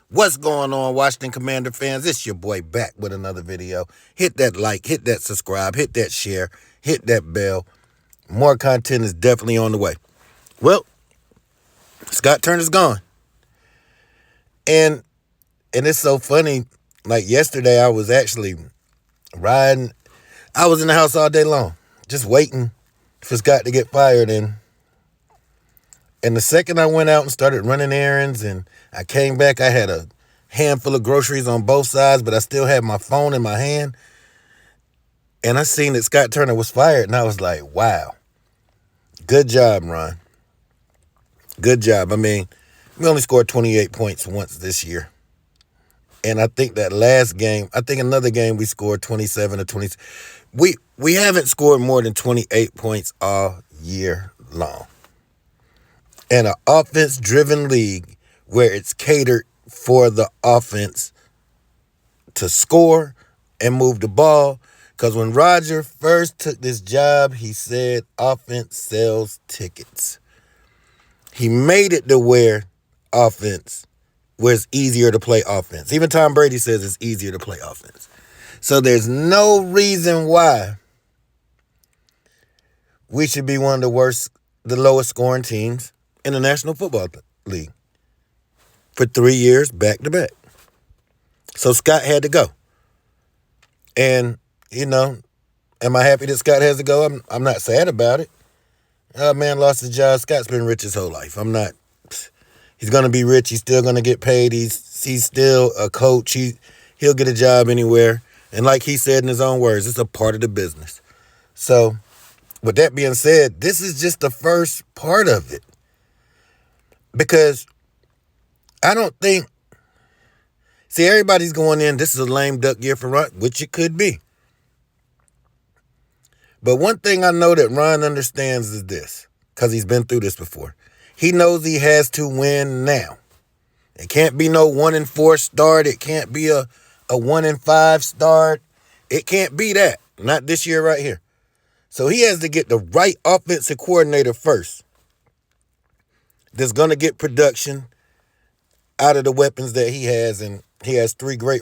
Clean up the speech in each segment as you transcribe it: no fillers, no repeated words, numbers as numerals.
What's going on, Washington Commander fans? It's your boy back with another video. Hit that like, hit that subscribe, hit that share, hit that bell. More content is definitely on the way. Well, Scott Turner's gone. And it's so funny. Like yesterday, I was actually riding. I was in the house all day long, just waiting for Scott to get fired. And the second I went out and started running errands and I came back, I had a handful of groceries on both sides, but I still had my phone in my hand. And I seen that Scott Turner was fired, and I was like, wow. Good job, Ron. Good job. I mean, we only scored 28 points once this year. And I think that last game, another game we scored 27 or 20. We haven't scored more than 28 points all year long. In an offense-driven league where it's catered for the offense to score and move the ball. Because when Roger first took this job, he said offense sells tickets. He made it to where it's easier to play offense. Even Tom Brady says it's easier to play offense. So there's no reason why we should be one of the lowest scoring teams in the National Football League for 3 years back to back. So Scott had to go. And, am I happy that Scott has to go? I'm not sad about it. Man lost his job. Scott's been rich his whole life. He's going to be rich. He's still going to get paid. He's still a coach. He'll get a job anywhere. And like he said in his own words, it's a part of the business. So with that being said, this is just the first part of it. Because I don't think, everybody's going in, this is a lame duck year for Ron, which it could be. But one thing I know that Ron understands is this, because he's been through this before. He knows he has to win now. It can't be no 1-4 start. It can't be a 1-5 start. It can't be that. Not this year right here. So he has to get the right offensive coordinator first. That's going to get production out of the weapons that he has. And he has three really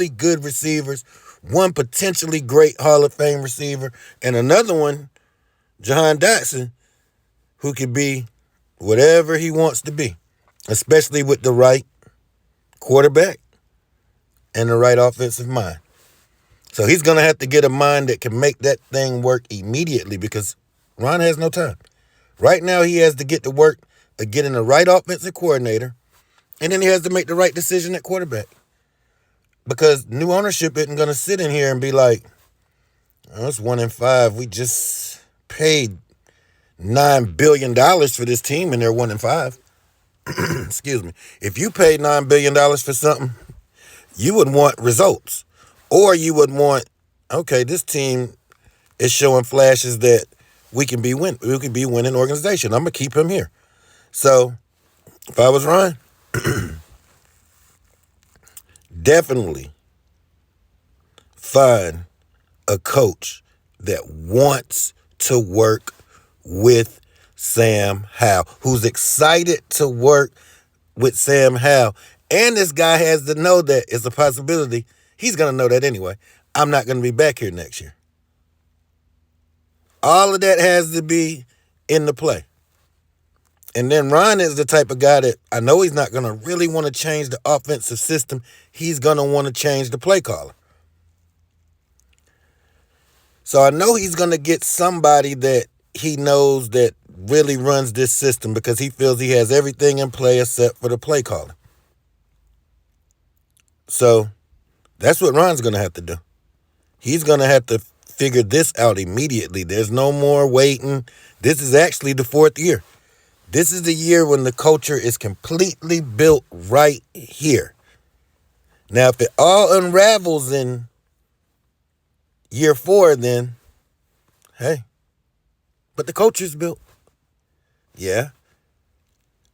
good receivers. One potentially great Hall of Fame receiver. And another one, Jahan Dotson, who could be whatever he wants to be. Especially with the right quarterback and the right offensive mind. So he's going to have to get a mind that can make that thing work immediately because Ron has no time. Right now, he has to get to work of getting the right offensive coordinator, and then he has to make the right decision at quarterback. Because new ownership isn't going to sit in here and be like, oh, it's 1-5. We just paid $9 billion for this team, and they're 1-5. Excuse me. If you paid $9 billion for something, you would want results. Or you would want, okay, this team is showing flashes that we can be winning organization. I'm going to keep him here. So, if I was Ron, definitely find a coach that wants to work with Sam Howell, who's excited to work with Sam Howell. And this guy has to know that it's a possibility. He's going to know that anyway. I'm not going to be back here next year. All of that has to be in the play. And then Ron is the type of guy that I know he's not going to really want to change the offensive system. He's going to want to change the play caller. So I know he's going to get somebody that he knows that really runs this system because he feels he has everything in play except for the play caller. So that's what Ron's going to have to do. He's going to have to figure this out immediately. There's no more waiting. This is actually the fourth year. This is the year when the culture is completely built right here. Now, if it all unravels in year 4, then, hey, but the culture's built. Yeah.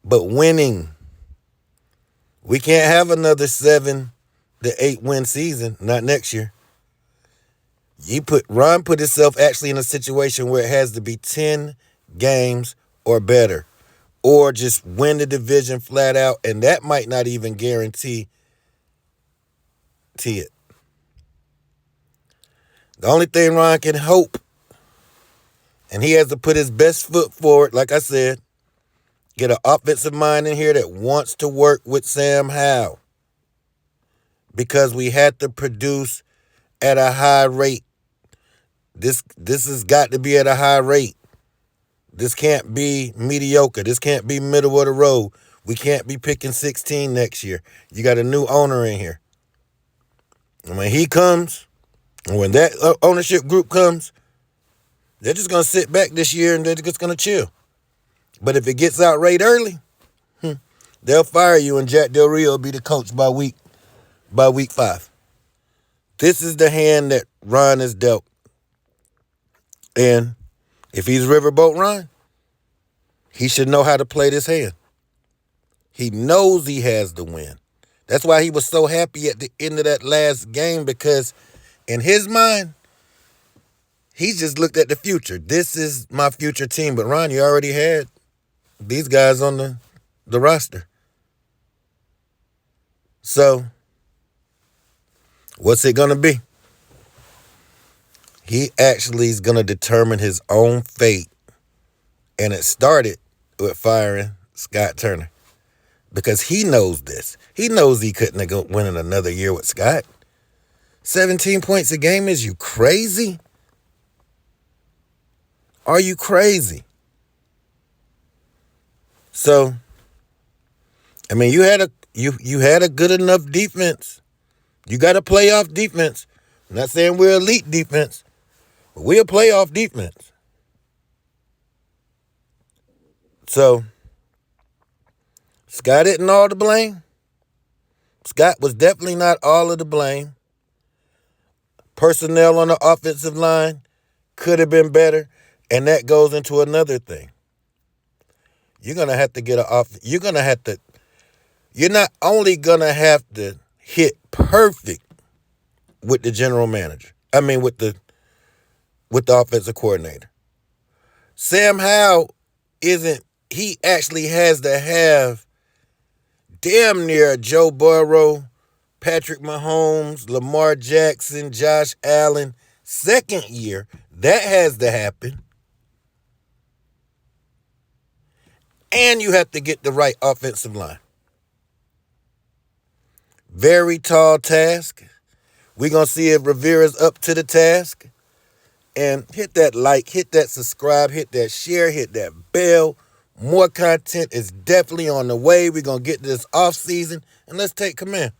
But winning. We can't have another 7 to 8 win season, not next year. Ron put himself actually in a situation where it has to be 10 games or better. or just win the division flat out, and that might not even guarantee it. The only thing Ron can hope, and he has to put his best foot forward, like I said, get an offensive mind in here that wants to work with Sam Howell, because we had to produce at a high rate. This has got to be at a high rate. This can't be mediocre. This can't be middle of the road. We can't be picking 16 next year. You got a new owner in here. And when he comes, and when that ownership group comes, they're just going to sit back this year and they're just going to chill. But if it gets out right early, they'll fire you and Jack Del Rio will be the coach by week 5. This is the hand that Ron has dealt. And if he's Riverboat Ron, he should know how to play this hand. He knows he has the win. That's why he was so happy at the end of that last game, because in his mind, he just looked at the future. This is my future team. But Ron, you already had these guys on the roster. So, what's it going to be? He actually is going to determine his own fate. And it started with firing Scott Turner, because he knows this. He knows he couldn't have win in another year with Scott. 17 points a game, is you crazy? Are you crazy? So, I mean, you had a good enough defense. You got a playoff defense. I'm not saying we're elite defense, but we're a playoff defense. So, Scott isn't all to blame. Scott was definitely not all of the blame. Personnel on the offensive line could have been better, and that goes into another thing. You're going to have to get you're not only going to have to hit perfect with the general manager. I mean, with the offensive coordinator. Sam Howell he actually has to have damn near Joe Burrow, Patrick Mahomes, Lamar Jackson, Josh Allen, second year. That has to happen. And you have to get the right offensive line. Very tall task. We're going to see if Rivera's up to the task. And hit that like, hit that subscribe, hit that share, hit that bell. More content is definitely on the way. We're going to get to this off season, and let's take command.